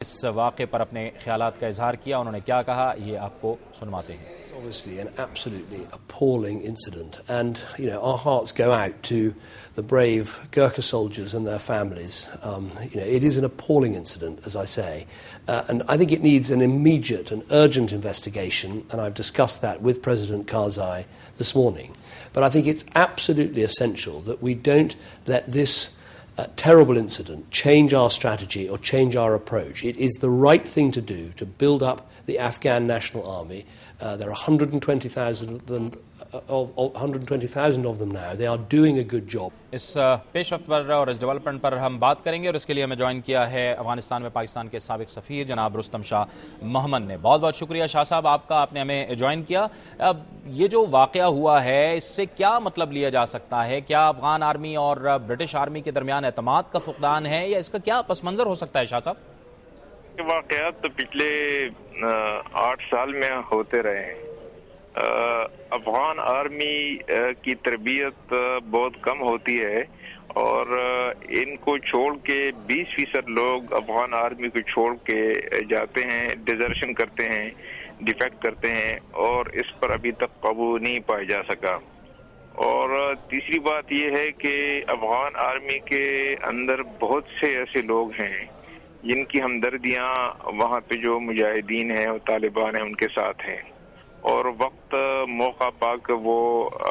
اس واقعے پر اپنے خیالات کا اظہار کیا. انہوں نے کیا کہا یہ آپ کو سنواتے ہیں. It's obviously an absolutely appalling incident, and our hearts go out to the brave Gurkha soldiers and their families. It is an appalling incident, as I say, and I think it needs an immediate and urgent investigation, and I've discussed that with President Karzai this morning. But I think it's absolutely essential that we don't let this terrible incident change our strategy or change our approach. It is the right thing to do to build up the Afghan National Army. There are 120,000 of them now. They are doing a good job. اس پیش رفت پر اور اس development پر ہم بات کریں گے، اور اس کے لیے ہمیں جوائن کیا ہے افغانستان میں پاکستان کے سابق سفیر جناب رستم شاہ محمد نے. بہت بہت شکریہ شاہ صاحب آپ کا، آپ نے ہمیں جوائن کیا. یہ جو واقعہ ہوا ہے اس سے کیا مطلب لیا جا سکتا ہے؟ کیا افغان آرمی اور برٹش آرمی کے درمیان اعتماد کا فقدان ہے، یا اس کا کیا پس منظر ہو سکتا ہے شاہ صاحب؟ واقعات تو پچھلے 8 سال میں ہوتے رہے ہیں. افغان آرمی کی تربیت بہت کم ہوتی ہے، اور ان کو چھوڑ کے 20% لوگ افغان آرمی کو چھوڑ کے جاتے ہیں، ڈیزرشن کرتے ہیں، ڈیفیکٹ کرتے ہیں، اور اس پر ابھی تک قابو نہیں پایا جا سکا. اور تیسری بات یہ ہے کہ افغان آرمی کے اندر بہت سے ایسے لوگ ہیں جن کی ہمدردیاں وہاں پہ جو مجاہدین ہیں اور طالبان ہیں ان کے ساتھ ہیں، اور وقت موقع پا کر وہ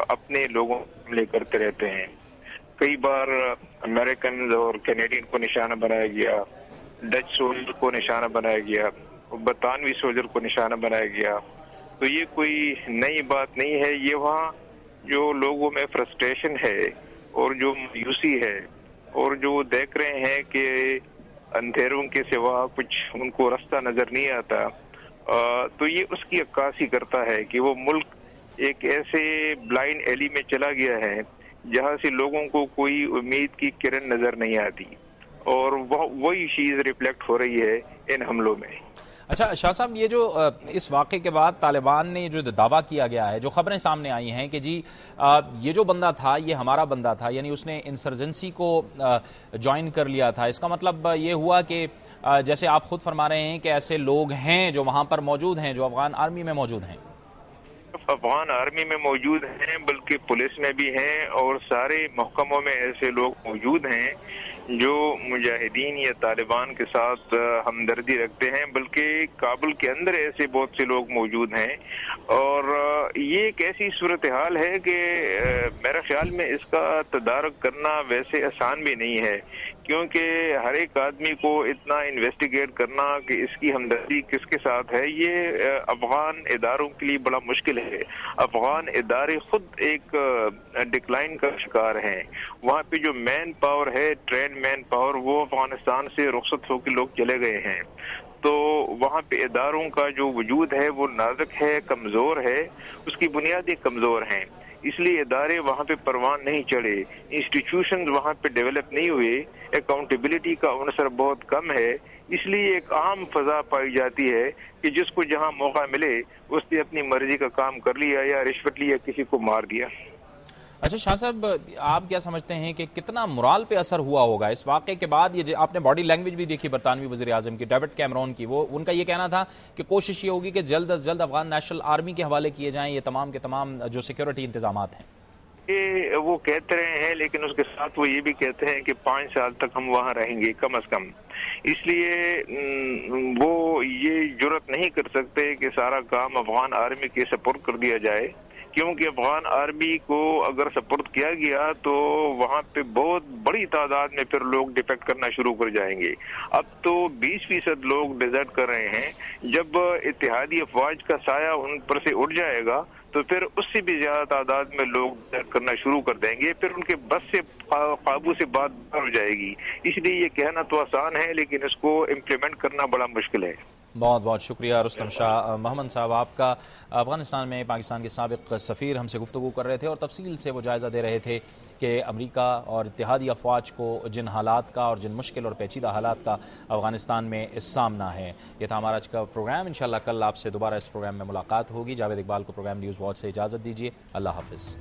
اپنے لوگوں کو حملے کرتے رہتے ہیں. کئی بار امریکن اور کینیڈین کو نشانہ بنایا گیا، ڈچ سولجر کو نشانہ بنایا گیا، برطانوی سولجر کو نشانہ بنایا گیا. تو یہ کوئی نئی بات نہیں ہے. یہ وہاں جو لوگوں میں فرسٹریشن ہے اور جو مایوسی ہے، اور جو دیکھ رہے ہیں کہ اندھیروں کے سوا کچھ ان کو رستہ نظر نہیں آتا، تو یہ اس کی عکاسی کرتا ہے کہ وہ ملک ایک ایسے بلائنڈ ایلی میں چلا گیا ہے جہاں سے لوگوں کو کوئی امید کی کرن نظر نہیں آتی، اور وہی چیز ریفلیکٹ ہو رہی ہے ان حملوں میں. اچھا شاہ صاحب، یہ جو اس واقعے کے بعد طالبان نے جو دعویٰ کیا گیا ہے، جو خبریں سامنے آئی ہیں کہ جی یہ جو بندہ تھا یہ ہمارا بندہ تھا، یعنی اس نے انسرجنسی کو جوائن کر لیا تھا، اس کا مطلب یہ ہوا کہ جیسے آپ خود فرما رہے ہیں کہ ایسے لوگ ہیں جو وہاں پر موجود ہیں، جو افغان آرمی میں موجود ہیں. افغان آرمی میں موجود ہیں، بلکہ پولیس میں بھی ہیں، اور سارے محکموں میں ایسے لوگ موجود ہیں جو مجاہدین یا طالبان کے ساتھ ہمدردی رکھتے ہیں. بلکہ کابل کے اندر ایسے بہت سے لوگ موجود ہیں، اور یہ ایک ایسی صورتحال ہے کہ میرے خیال میں اس کا تدارک کرنا ویسے آسان بھی نہیں ہے، کیونکہ ہر ایک آدمی کو اتنا انویسٹیگیٹ کرنا کہ اس کی ہمدردی کس کے ساتھ ہے، یہ افغان اداروں کے لیے بڑا مشکل ہے. افغان ادارے خود ایک ڈکلائن کا شکار ہیں. وہاں پہ جو مین پاور ہے، ٹرین مین پاور، وہ افغانستان سے رخصت ہو کے لوگ چلے گئے ہیں. تو وہاں پہ اداروں کا جو وجود ہے وہ نازک ہے، کمزور ہے، اس کی بنیادیں کمزور ہیں. اس لیے ادارے وہاں پہ پروان نہیں چڑھے، انسٹیٹیوشنز وہاں پہ ڈیولپ نہیں ہوئے، اکاؤنٹیبلٹی کا عنصر بہت کم ہے. اس لیے ایک عام فضا پائی جاتی ہے کہ جس کو جہاں موقع ملے اس نے اپنی مرضی کا کام کر لیا، یا رشوت لی، یا کسی کو مار دیا. اچھا شاہ صاحب، آپ کیا سمجھتے ہیں کہ کتنا morale پہ اثر ہوا ہوگا اس واقعے کے بعد؟ یہ آپ نے باڈی لینگویج بھی دیکھی برطانوی وزیر اعظم کی، ڈیوڈ کیمرون کی، وہ ان کا یہ کہنا تھا کہ کوشش یہ ہوگی کہ جلد از جلد افغان نیشنل آرمی کے حوالے کیے جائیں یہ تمام کے تمام جو سیکیورٹی انتظامات ہیں. یہ وہ کہتے رہے ہیں، لیکن اس کے ساتھ وہ یہ بھی کہتے ہیں کہ 5 سال تک ہم وہاں رہیں گے کم از کم. اس لیے وہ یہ جرات نہیں کر سکتے کہ سارا کام افغان آرمی کے سپورٹ کر دیا جائے، کیونکہ افغان آرمی کو اگر سپورٹ کیا گیا تو وہاں پہ بہت بڑی تعداد میں پھر لوگ ڈیفیکٹ کرنا شروع کر جائیں گے. اب تو 20% لوگ ڈیزرٹ کر رہے ہیں. جب اتحادی افواج کا سایہ ان پر سے اٹھ جائے گا تو پھر اس سے بھی زیادہ تعداد میں لوگ ڈیزرٹ کرنا شروع کر دیں گے. پھر ان کے بس سے قابو سے بات باہر ہو جائے گی. اس لیے یہ کہنا تو آسان ہے، لیکن اس کو امپلیمنٹ کرنا بڑا مشکل ہے. بہت بہت شکریہ رستم شاہ محمد صاحب آپ کا. افغانستان میں پاکستان کے سابق سفیر ہم سے گفتگو کر رہے تھے اور تفصیل سے وہ جائزہ دے رہے تھے کہ امریکہ اور اتحادی افواج کو جن حالات کا اور جن مشکل اور پیچیدہ حالات کا افغانستان میں سامنا ہے. یہ تھا ہمارا آج کا پروگرام. انشاءاللہ کل آپ سے دوبارہ اس پروگرام میں ملاقات ہوگی. جاوید اقبال کو پروگرام نیوز واچ سے اجازت دیجیے. اللہ حافظ.